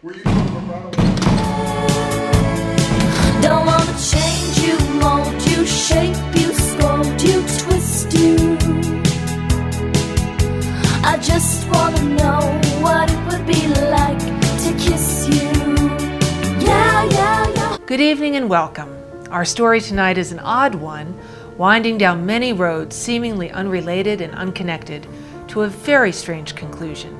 Don't wanna change you, mold you, shape you, sculpt you, twist you. I just wanna know what it would be like to kiss you. Yeah, yeah, yeah. Good evening and welcome. Our story tonight is an odd one, winding down many roads seemingly unrelated and unconnected to a very strange conclusion.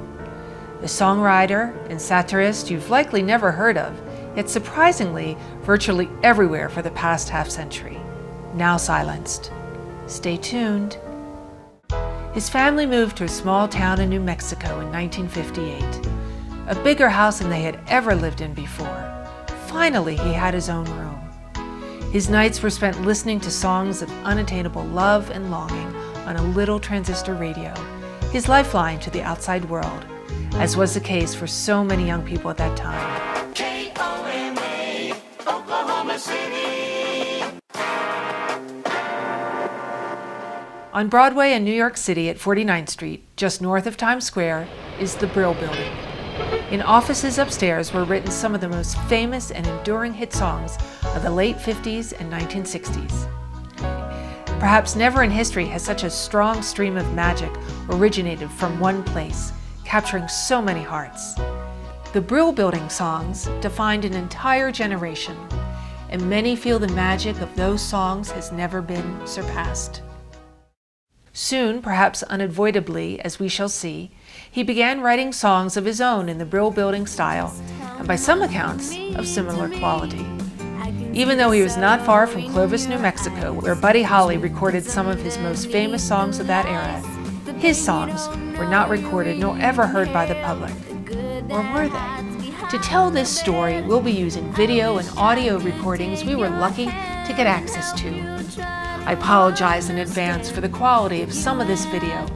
A songwriter and satirist you've likely never heard of, yet surprisingly virtually everywhere for the past half-century, now silenced. Stay tuned. His family moved to a small town in New Mexico in 1958, a bigger house than they had ever lived in before. Finally, he had his own room. His nights were spent listening to songs of unattainable love and longing on a little transistor radio, his lifeline to the outside world, as was the case for so many young people at that time. KOMA, Oklahoma City. On Broadway in New York City at 49th Street, just north of Times Square, is the Brill Building. In offices upstairs were written some of the most famous and enduring hit songs of the late 50s and 1960s. Perhaps never in history has such a strong stream of magic originated from one place, capturing so many hearts. The Brill Building songs defined an entire generation, and many feel the magic of those songs has never been surpassed. Soon, perhaps unavoidably, as we shall see, he began writing songs of his own in the Brill Building style, and by some accounts, of similar quality. Even though he was not far from Clovis, New Mexico, where Buddy Holly recorded some of his most famous songs of that era, his songs were not recorded nor ever heard by the public. Or were they? To tell this story, we'll be using video and audio recordings we were lucky to get access to. I apologize in advance for the quality of some of this video.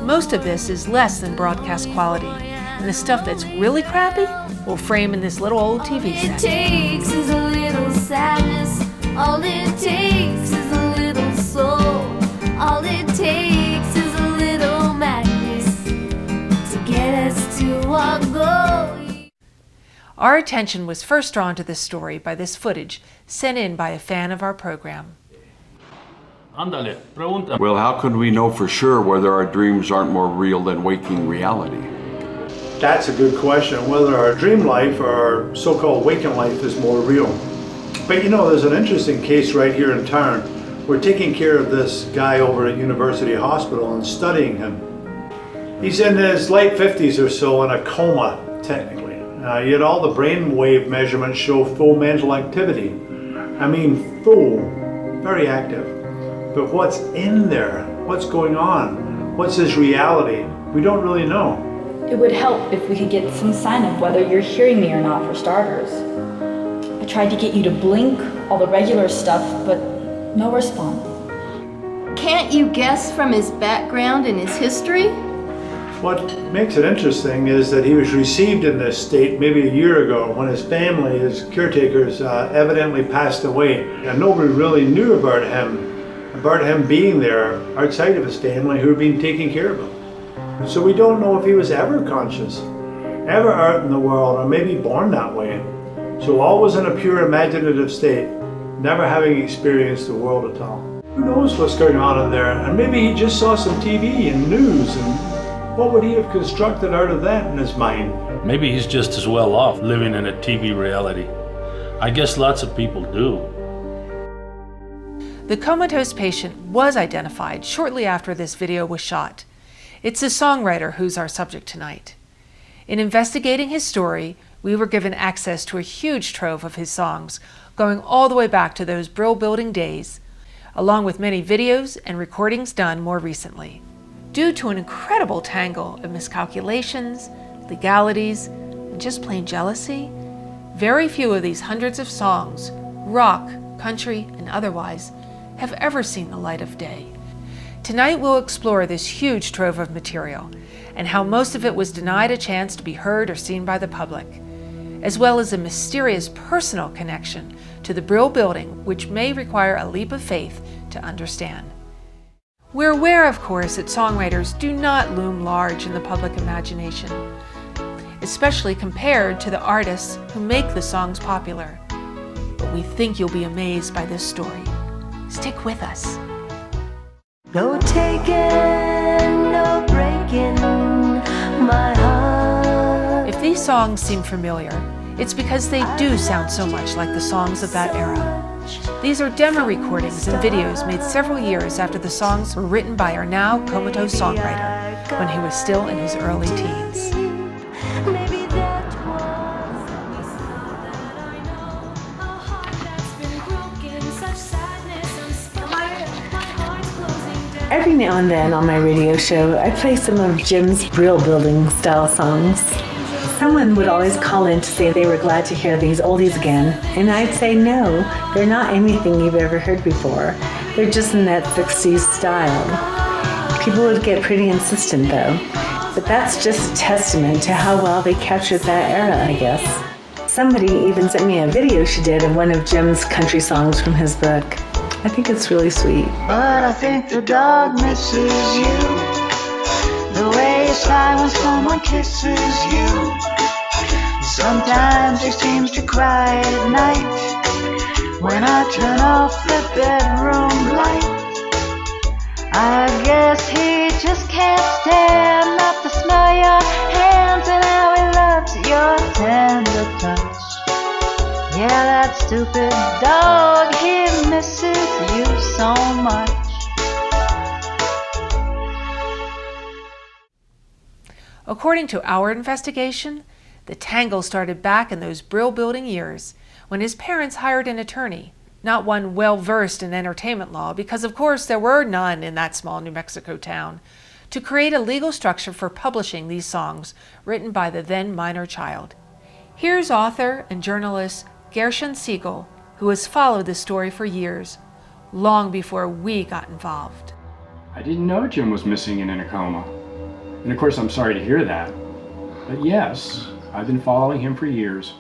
Most of this is less than broadcast quality, and the stuff that's really crappy will frame in this little old TV set. All it takes is a little sadness. All it takes is a little soul. All it takes is a little madness to get us to our goal. Our attention was first drawn to this story by this footage sent in by a fan of our program. Well, how could we know for sure whether our dreams aren't more real than waking reality? That's a good question, whether our dream life or our so-called waking life is more real. But you know, there's an interesting case right here in town. We're taking care of this guy over at University Hospital and studying him. He's in his late 50s or so in a coma, technically. Yet all the brainwave measurements show full mental activity. I mean full, very active. But what's in there? What's going on? What's his reality? We don't really know. It would help if we could get some sign of whether you're hearing me or not, for starters. I tried to get you to blink, all the regular stuff, but no response. Can't you guess from his background and his history? What makes it interesting is that he was received in this state maybe a year ago when his family, his caretakers, evidently passed away. And nobody really knew about him being there outside of his family who were being taken care of him. So we don't know if he was ever conscious, ever out in the world, or maybe born that way. So always in a pure imaginative state, never having experienced the world at all. Who knows what's going on in there? And maybe he just saw some TV and news, and what would he have constructed out of that in his mind? Maybe he's just as well off living in a TV reality. I guess lots of people do. The comatose patient was identified shortly after this video was shot. It's the songwriter who's our subject tonight. In investigating his story, we were given access to a huge trove of his songs, going all the way back to those Brill Building days, along with many videos and recordings done more recently. Due to an incredible tangle of miscalculations, legalities, and just plain jealousy, very few of these hundreds of songs, rock, country, and otherwise, have ever seen the light of day. Tonight we'll explore this huge trove of material and how most of it was denied a chance to be heard or seen by the public, as well as a mysterious personal connection to the Brill Building which may require a leap of faith to understand. We're aware, of course, that songwriters do not loom large in the public imagination. especially compared to the artists who make the songs popular. But we think you'll be amazed by this story. Stick with us. No taking, no breaking my heart. If these songs seem familiar, it's because they do sound so much like the songs of that era. These are demo recordings and videos made several years after the songs were written by our now comatose songwriter when he was still in his early teens. Maybe that was the song that I know. A heart that's been broken, such sadness unspoken. My heart's closing down. Every now and then on my radio show, I play some of Jim's Brill Building style songs. Someone would always call in to say they were glad to hear these oldies again, and I'd say no, they're not anything you've ever heard before. They're just in that 60s style. People would get pretty insistent though, but that's just a testament to how well they captured that era, I guess. Somebody even sent me a video she did of one of Jim's country songs from his book. I think it's really sweet. But I think the dog misses you, the way you sigh when someone kisses you. Sometimes he seems to cry at night when I turn off the bedroom light. I guess he just can't stand not to smell your hands and how he loves your tender touch. Yeah, that stupid dog, he misses you so much. According to our investigation, the tangle started back in those Brill Building years when his parents hired an attorney, not one well-versed in entertainment law, because of course there were none in that small New Mexico town, to create a legal structure for publishing these songs written by the then minor child. Here's author and journalist Gershon Siegel, who has followed this story for years, long before we got involved. I didn't know Jim was missing and in a coma. And of course, I'm sorry to hear that. But yes, I've been following him for years.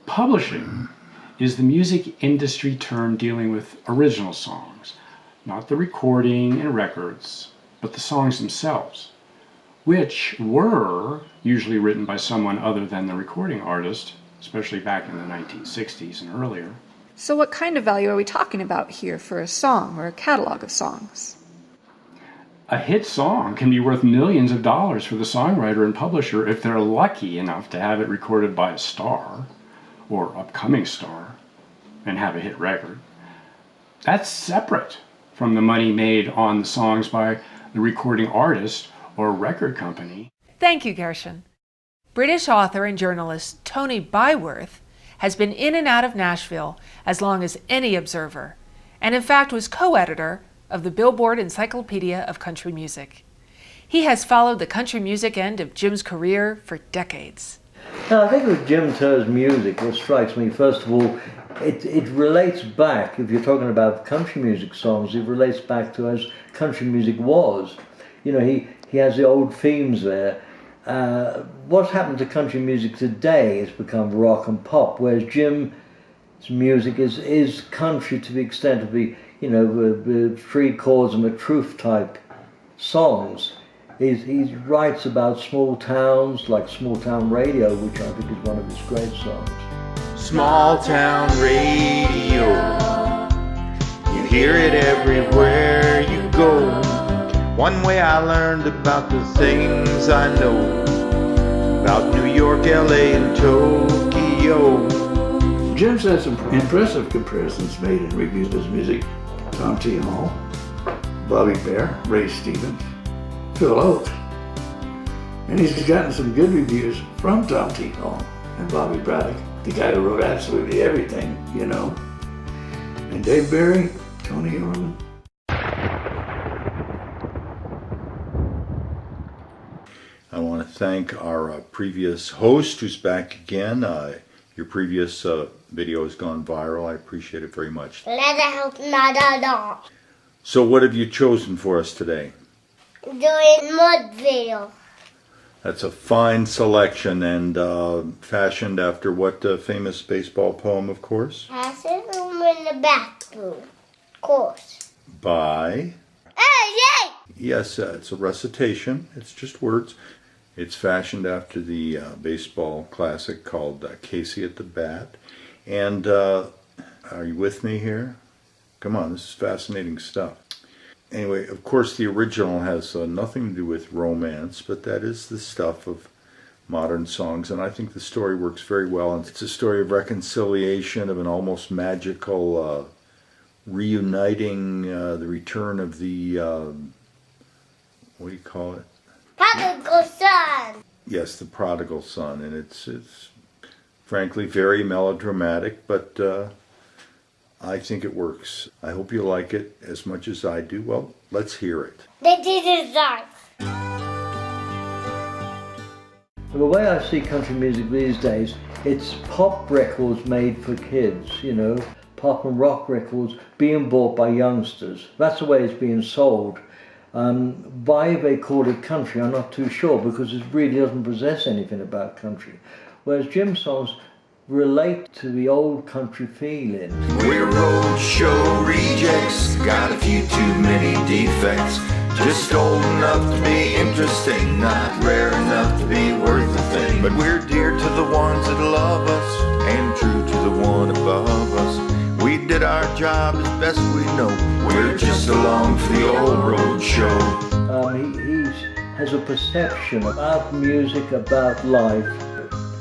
Publishing is the music industry term dealing with original songs, not the recording and records, but the songs themselves, which were usually written by someone other than the recording artist, especially back in the 1960s and earlier. So what kind of value are we talking about here for a song or a catalog of songs? A hit song can be worth millions of dollars for the songwriter and publisher if they're lucky enough to have it recorded by a star or upcoming star and have a hit record. That's separate from the money made on the songs by the recording artist or record company. Thank you, Gershon. British author and journalist Tony Byworth has been in and out of Nashville as long as any observer, and in fact was co-editor of the Billboard Encyclopedia of Country Music. He has followed the country music end of Jim's career for decades. Now, I think with Jim Terr's music, what strikes me, first of all, it relates back, if you're talking about country music songs, it relates back to as country music was. You know, he has the old themes there. What's happened to country music today has become rock and pop, whereas Jim's music is country to the extent of the, you know, the three chords and the truth type songs. He writes about small towns, like Small Town Radio, which I think is one of his great songs. Small town radio, you hear it everywhere you go. One way I learned about the things I know about New York, LA, and Tokyo. Jim's had some impressive comparisons made in reviews of his music. Tom T. Hall, Bobby Bare, Ray Stevens, Phil Oakes. And he's gotten some good reviews from Tom T. Hall and Bobby Braddock, the guy who wrote absolutely everything, you know. And Dave Barry, Tony Hillerman. I want to thank our previous host who's back again. Your previous video has gone viral. I appreciate it very much. So what have you chosen for us today? Doing mud video. That's a fine selection and fashioned after what famous baseball poem, of course? Passing room in the bathroom. Of course. By? Hey, yay! Yes, it's a recitation. It's just words. It's fashioned after the baseball classic called Casey at the Bat. And are you with me here? Come on, this is fascinating stuff. Anyway, of course, the original has nothing to do with romance, but that is the stuff of modern songs, and I think the story works very well. And it's a story of reconciliation, of an almost magical reuniting, the return of the, what do you call it? Prodigal son. Yes, the prodigal son, and it's frankly very melodramatic, but I think it works. I hope you like it as much as I do. Well, let's hear it. This is dark. The way I see country music these days, it's pop records made for kids, you know, pop and rock records being bought by youngsters. That's the way it's being sold. Why they call it country, I'm not too sure, because it really doesn't possess anything about country. Whereas Jim's songs relate to the old country feeling. We're roadshow rejects, got a few too many defects. Just old enough to be interesting, not rare enough to be worth a thing. But we're dear to the ones that love us, and true to the one above us. We did our job as best we know. We're just along for the old road show. He has a perception about music, about life.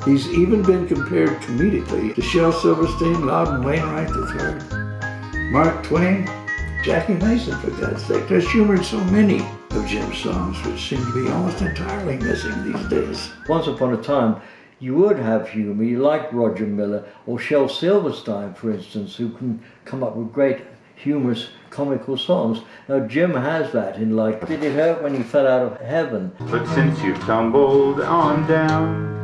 He's even been compared comedically to Shel Silverstein, Loudon Wainwright III, Mark Twain, Jackie Mason, for God's sake. There's humor in so many of Jim's songs, which seem to be almost entirely missing these days. Once upon a time, you would have humor. You like Roger Miller or Shel Silverstein, for instance, who can come up with great humorous, comical songs. Now, Jim has that in, like, Did It Hurt When You Fell Out of Heaven? But since you've tumbled on down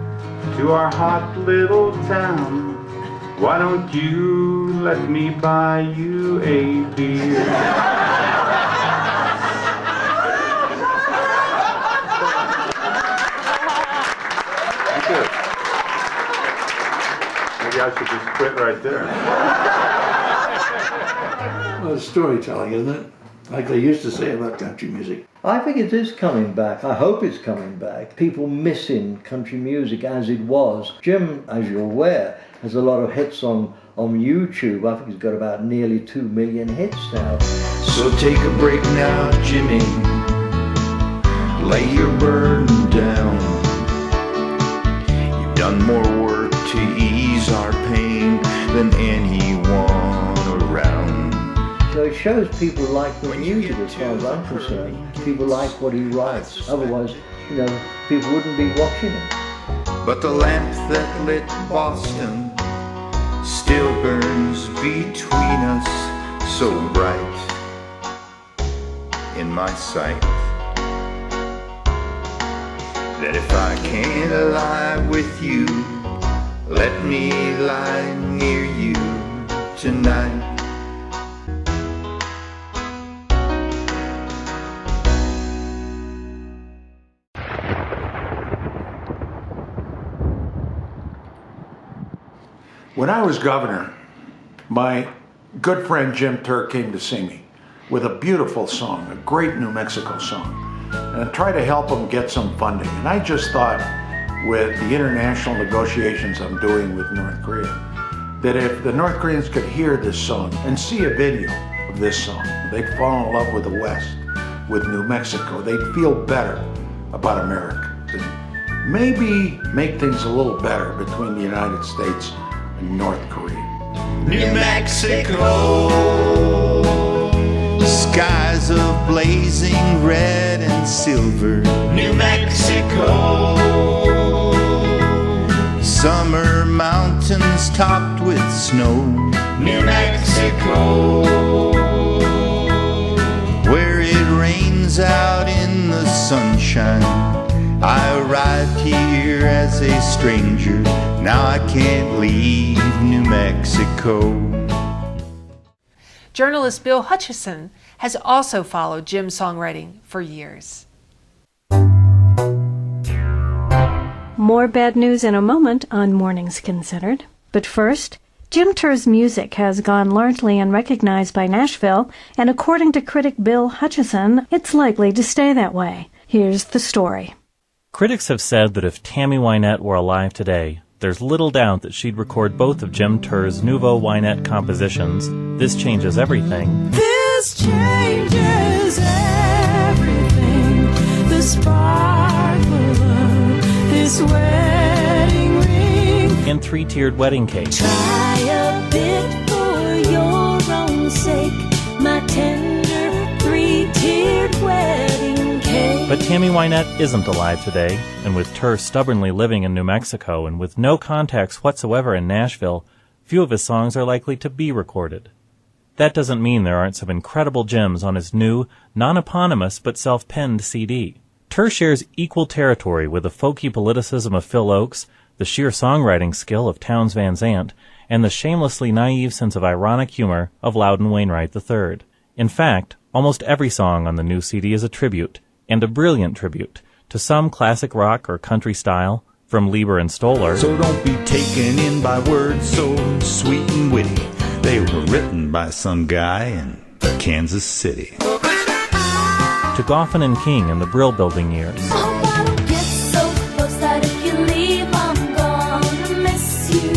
to our hot little town, why don't you let me buy you a beer? Maybe I should just quit right there. Well, it's storytelling, isn't it? Like they used to say about country music. I think it is coming back. I hope it's coming back. People missing country music as it was. Jim, as you're aware, has a lot of hits on YouTube. I think he's got about nearly 2 million hits now. So take a break now, Jimmy. Lay your burden down. You've done more work to ease our pain than anyone around. So it shows people like the music as far as I'm concerned. People like what he writes. Otherwise, you know, people wouldn't be watching him. But the lamp that lit Boston still burns between us, so bright in my sight that if I can't lie with you, let me lie near you tonight. When I was governor, my good friend Jim Terr came to see me with a beautiful song, a great New Mexico song, and I tried to help him get some funding. And I just thought, with the international negotiations I'm doing with North Korea, that if the North Koreans could hear this song and see a video of this song, they'd fall in love with the West, with New Mexico. They'd feel better about America. And maybe make things a little better between the United States and North Korea. New Mexico, skies of blazing red and silver. New Mexico, summer mountains topped with snow. New Mexico, where it rains out in the sunshine. I arrived here as a stranger, now I can't leave New Mexico. Journalist Bill Richardson has also followed Jim's songwriting for years. More bad news in a moment on Mornings Considered. But first, Jim Terr's music has gone largely unrecognized by Nashville, and according to critic Bill Richardson, it's likely to stay that way. Here's the story. Critics have said that if Tammy Wynette were alive today, there's little doubt that she'd record both of Jim Terr's Nouveau Wynette compositions, This Changes Everything, This changes everything. The sparkle of this wedding ring. and Three-Tiered Wedding Cake. Try a bit for your own sake, my tender three-tiered wedding cake. But Tammy Wynette isn't alive today, and with Terr stubbornly living in New Mexico and with no contacts whatsoever in Nashville, few of his songs are likely to be recorded. That doesn't mean there aren't some incredible gems on his new, non-eponymous but self-penned CD. Terr shares equal territory with the folky politicism of Phil Ochs, the sheer songwriting skill of Townes Van Zandt, and the shamelessly naive sense of ironic humor of Loudon Wainwright III. In fact, almost every song on the new CD is a tribute, and a brilliant tribute, to some classic rock or country style, from Lieber and Stoller. So don't be taken in by words so sweet and witty. They were written by some guy in Kansas City. To Goffin and King in the Brill Building years. Oh, I don't get so close that if you leave, I'm gonna miss you.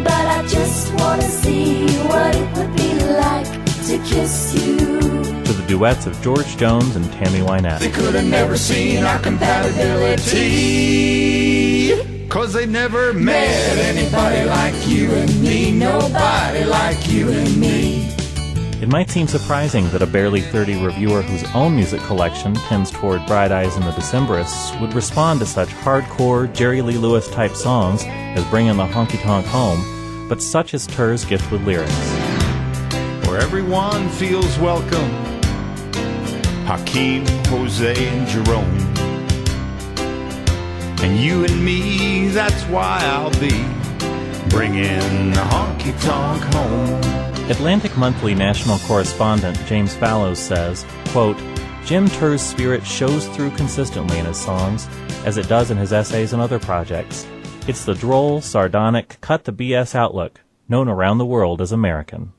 But I just wanna see what it would be like to kiss you. To the duets of George Jones and Tammy Wynette. They could have never seen our compatibility, 'cause they never met anybody like you and me. Nobody like you and me. It might seem surprising that a barely 30 reviewer whose own music collection tends toward Bright Eyes and the Decemberists would respond to such hardcore Jerry Lee Lewis type songs as Bringin' the Honky Tonk Home, but such is Terr's gift with lyrics. Where everyone feels welcome, Hakeem, Jose, and Jerome. And you and me, that's why I'll be bringing the honky tonk home. Atlantic Monthly national correspondent James Fallows says, quote, Jim Terr's spirit shows through consistently in his songs, as it does in his essays and other projects. It's the droll, sardonic, cut the BS outlook, known around the world as American.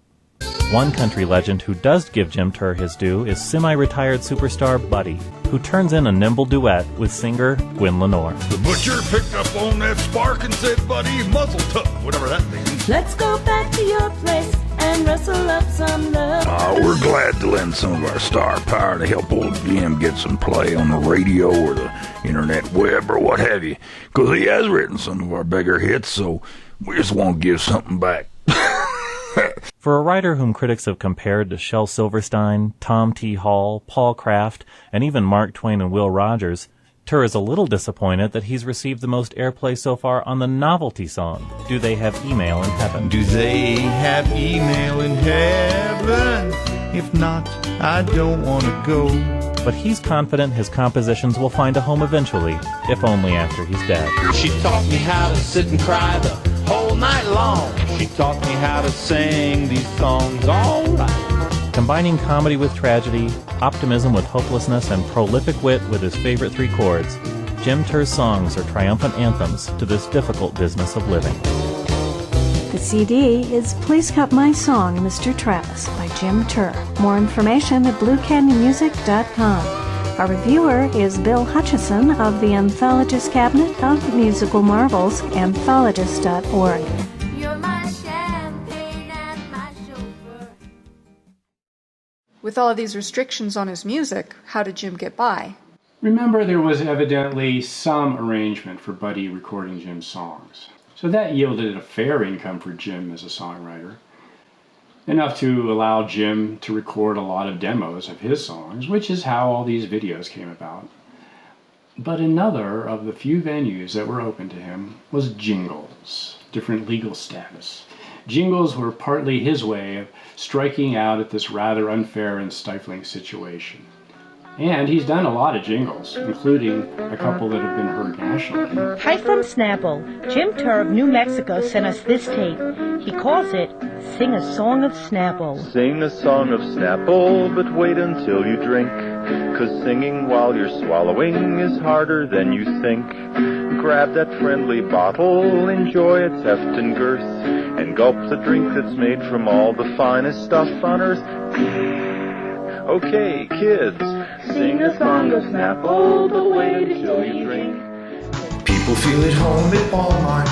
One country legend who does give Jim Terr his due is semi-retired superstar Buddy, who turns in a nimble duet with singer Gwen Lenore. The butcher picked up on that spark and said, buddy, muzzle tough, whatever that means. Let's go back to your place and wrestle up some love. We're glad to lend some of our star power to help old Jim get some play on the radio or the internet web or what have you, because he has written some of our bigger hits, so we just want to give something back. For a writer whom critics have compared to Shel Silverstein, Tom T. Hall, Paul Kraft, and even Mark Twain and Will Rogers, Terr is a little disappointed that he's received the most airplay so far on the novelty song, Do They Have Email in Heaven? Do they have email in heaven? If not, I don't want to go. But he's confident his compositions will find a home eventually, if only after he's dead. She taught me how to sit and cry the whole night long. She taught me how to sing these songs all right. Combining comedy with tragedy, optimism with hopelessness, and prolific wit with his favorite three chords, Jim Terr's songs are triumphant anthems to this difficult business of living. The CD is Please Cut My Song, Mr. Travis by Jim Terr. More information at bluecanyonmusic.com. Our reviewer is Bill Hutchison of the Anthologist Cabinet of Musical Marvels, anthologist.org. You're my champagne and my chauffeur. With all of these restrictions on his music, how did Jim get by? Remember, there was evidently some arrangement for Buddy recording Jim's songs. So that yielded a fair income for Jim as a songwriter. Enough to allow Jim to record a lot of demos of his songs, which is how all these videos came about. But another of the few venues that were open to him was Jingles, different legal status. Jingles were partly his way of striking out at this rather unfair and stifling situation. And he's done a lot of jingles, including a couple that have been heard nationally. Hi from Snapple. Jim Terr of New Mexico sent us this tape. He calls it Sing a Song of Snapple. Sing a song of Snapple, but wait until you drink, 'cause singing while you're swallowing is harder than you think. Grab that friendly bottle, enjoy its heft and girth, and gulp the drink that's made from all the finest stuff on earth. Okay, kids, Sing a song of snap all the way till you drink. People feel at home at Walmart.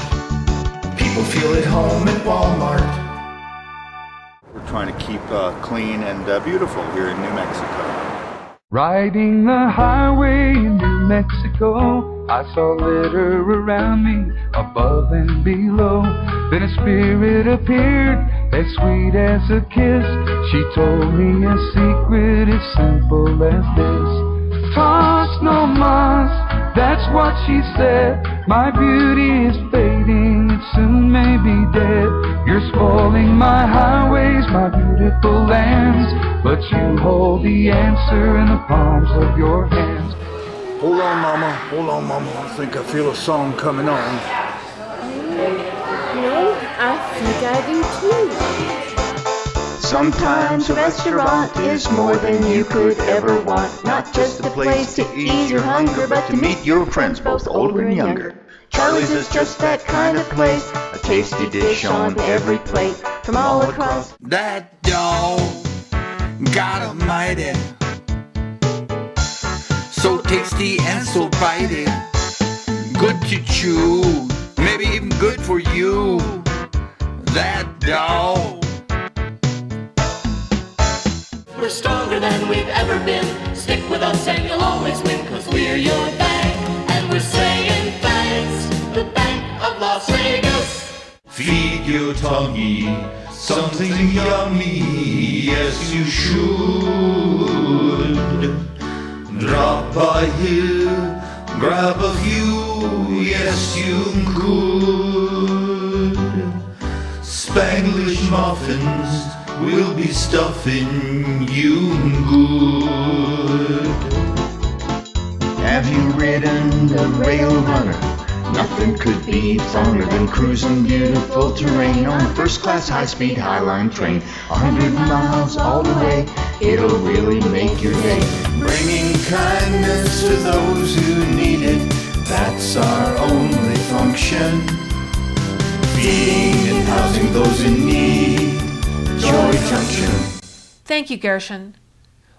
People feel at home at Walmart. We're trying to keep clean and beautiful here in New Mexico. Riding the highway in New Mexico, I saw litter around me, above and below. Then a spirit appeared, as sweet as a kiss. She told me a secret as simple as this. Toss no mas, that's what she said. My beauty is fading, it soon may be dead. You're spoiling my highways, my beautiful lands, but you hold the answer in the palms of your hands. Hold on, mama, I think I feel a song coming on. No, I think I do too. Sometimes a restaurant is more than you could ever want. Not just a place to ease your hunger, but to meet your friends, both older and younger. Charlie's is just that kind of place, a tasty dish on every plate from all across. That dog got a mighty, so tasty and so bitey, good to chew, maybe even good for you. That dog. We're stronger than we've ever been. Stick with us and you'll always win, 'cause we're your bank, and we're saying thanks, the Bank of Las Vegas. Feed your tongue something yummy, yes you should. Drop by here, grab a few, yes you could. Spanglish muffins will be stuffing you good. Have you ridden the rail runner? Nothing could be funer than cruising beautiful terrain on a first-class high-speed Highline train. 100 miles all the way, it'll really make your day. Bringing kindness to those who need it, that's our only function. Feeding and housing those in need, Joy Junction. Thank you, Gershon.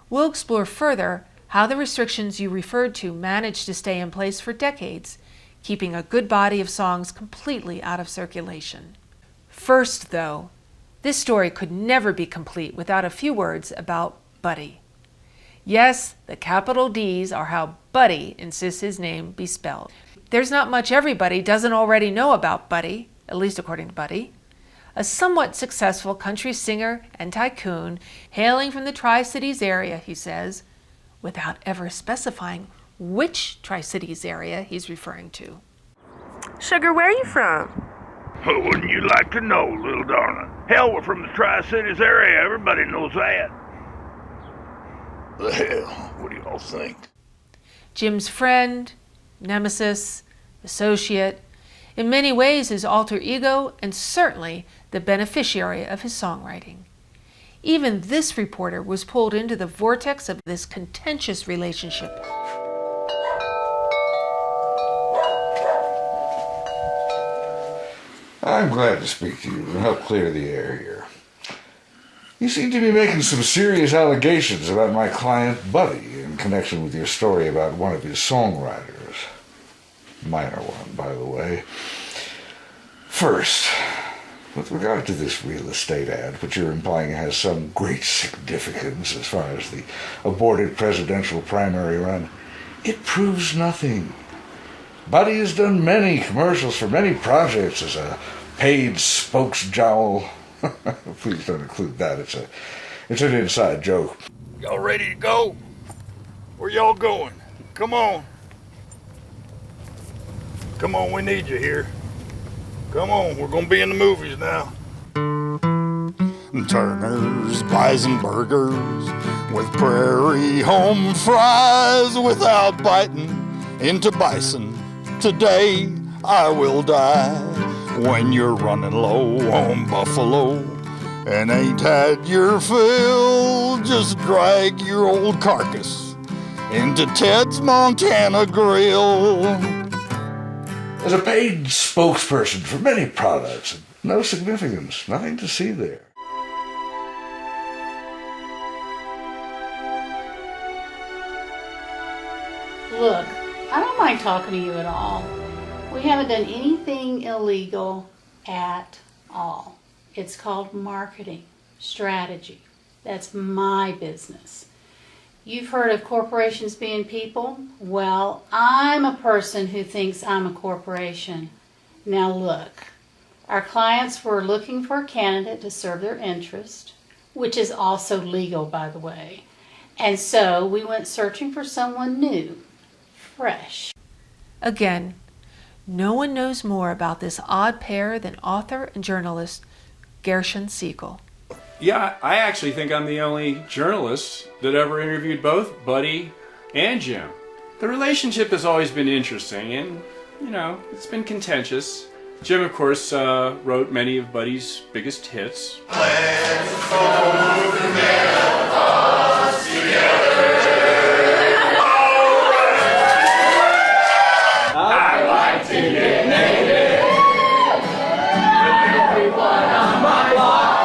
We'll explore further how the restrictions you referred to managed to stay in place for decades, keeping a good body of songs completely out of circulation. First, though, this story could never be complete without a few words about Buddy. Yes, the capital D's are how Buddy insists his name be spelled. There's not much everybody doesn't already know about Buddy, at least according to Buddy. A somewhat successful country singer and tycoon hailing from the Tri-Cities area, he says, without ever specifying which Tri-Cities area he's referring to. Sugar, where are you from? Oh, wouldn't you like to know, little darling? Hell, we're from the Tri-Cities area. Everybody knows that. The hell, what do y'all think? Jim's friend, nemesis, associate, in many ways his alter ego, and certainly the beneficiary of his songwriting. Even this reporter was pulled into the vortex of this contentious relationship. I'm glad to speak to you and help clear the air here. You seem to be making some serious allegations about my client, Buddy, in connection with your story about one of his songwriters. Minor one, by the way. First, with regard to this real estate ad, which you're implying has some great significance as far as the aborted presidential primary run, it proves nothing. Buddy has done many commercials for many projects as a paid spokesjowl. Please don't include that. It's an inside joke. Y'all ready to go? Where y'all going? Come on. Come on, we need you here. Come on, we're gonna be in the movies now. Turner's Bison Burgers with prairie home fries without biting into bison. Today I will die when you're running low on buffalo and ain't had your fill. Just drag your old carcass into Ted's Montana Grill. As a paid spokesperson for many products, no significance, nothing to see there. mind talking to you at all. We haven't done anything illegal at all. It's called marketing strategy. That's my business. You've heard of corporations being people? Well, I'm a person who thinks I'm a corporation. Now look, our clients were looking for a candidate to serve their interest, which is also legal, by the way. And so we went searching for someone new, fresh. Again, no one knows more about this odd pair than author and journalist Gershon Siegel. Yeah, I actually think I'm the only journalist that ever interviewed both Buddy and Jim. The relationship has always been interesting and, it's been contentious. Jim, of course, wrote many of Buddy's biggest hits. I like to get naked with everyone on my block.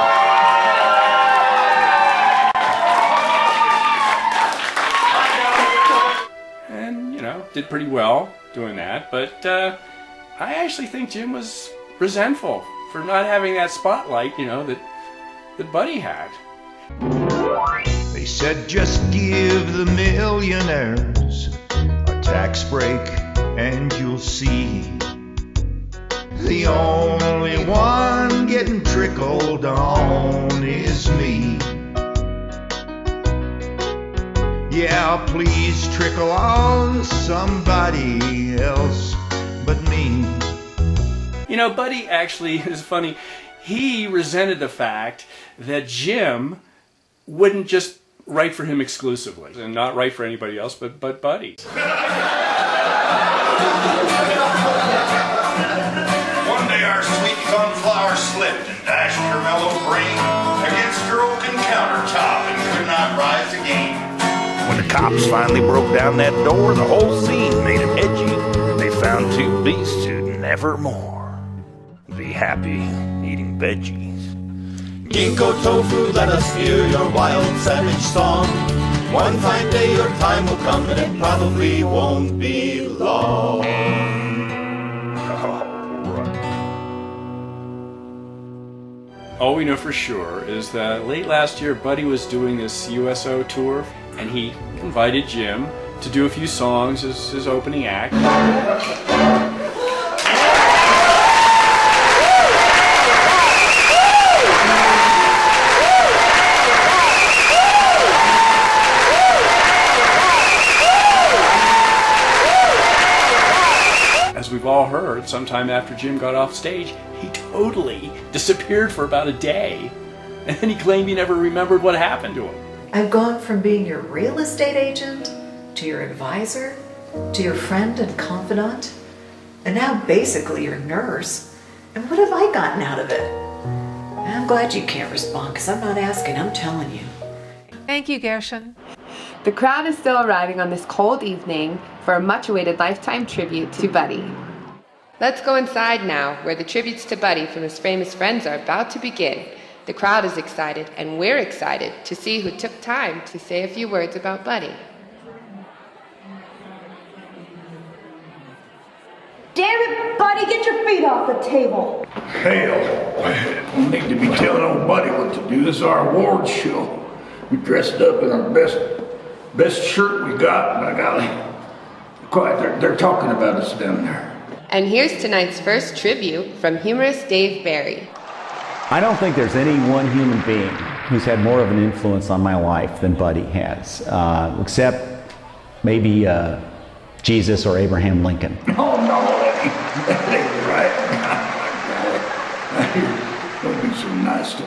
And, did pretty well doing that. But I actually think Jim was resentful for not having that spotlight, that Buddy had. They said just give the millionaires a tax break and you'll see the only one getting trickled on is me. Yeah, please trickle on somebody else but me. Buddy actually is funny. He resented the fact that Jim wouldn't just write for him exclusively and not write for anybody else but Buddy. One day our sweet sunflower slipped and dashed her mellow brain against her oaken countertop and could not rise again. When the cops finally broke down that door, the whole scene made him edgy. They found two beasts who'd never more be happy eating veggies. Ginkgo tofu, let us hear your wild savage song. One fine day your time will come and it probably won't be long. All we know for sure is that late last year, Buddy was doing this USO tour, and he invited Jim to do a few songs as his opening act. As we've all heard, sometime after Jim got off stage, he totally disappeared for about a day. And then he claimed he never remembered what happened to him. I've gone from being your real estate agent, to your advisor, to your friend and confidant, and now basically your nurse. And what have I gotten out of it? I'm glad you can't respond, because I'm not asking, I'm telling you. Thank you, Gershon. The crowd is still arriving on this cold evening for a much-awaited lifetime tribute to Buddy. Let's go inside now, where the tributes to Buddy from his famous friends are about to begin. The crowd is excited, and we're excited to see who took time to say a few words about Buddy. Damn it, Buddy, get your feet off the table. Hell, I don't need to be telling old Buddy what to do. This is our awards show. We dressed up in our best shirt we got, by golly. Quiet, they're talking about us down there. And here's tonight's first tribute from humorist Dave Barry. I don't think there's any one human being who's had more of an influence on my life than Buddy has, except maybe Jesus or Abraham Lincoln. Oh, no, that ain't right. Don't be so nice to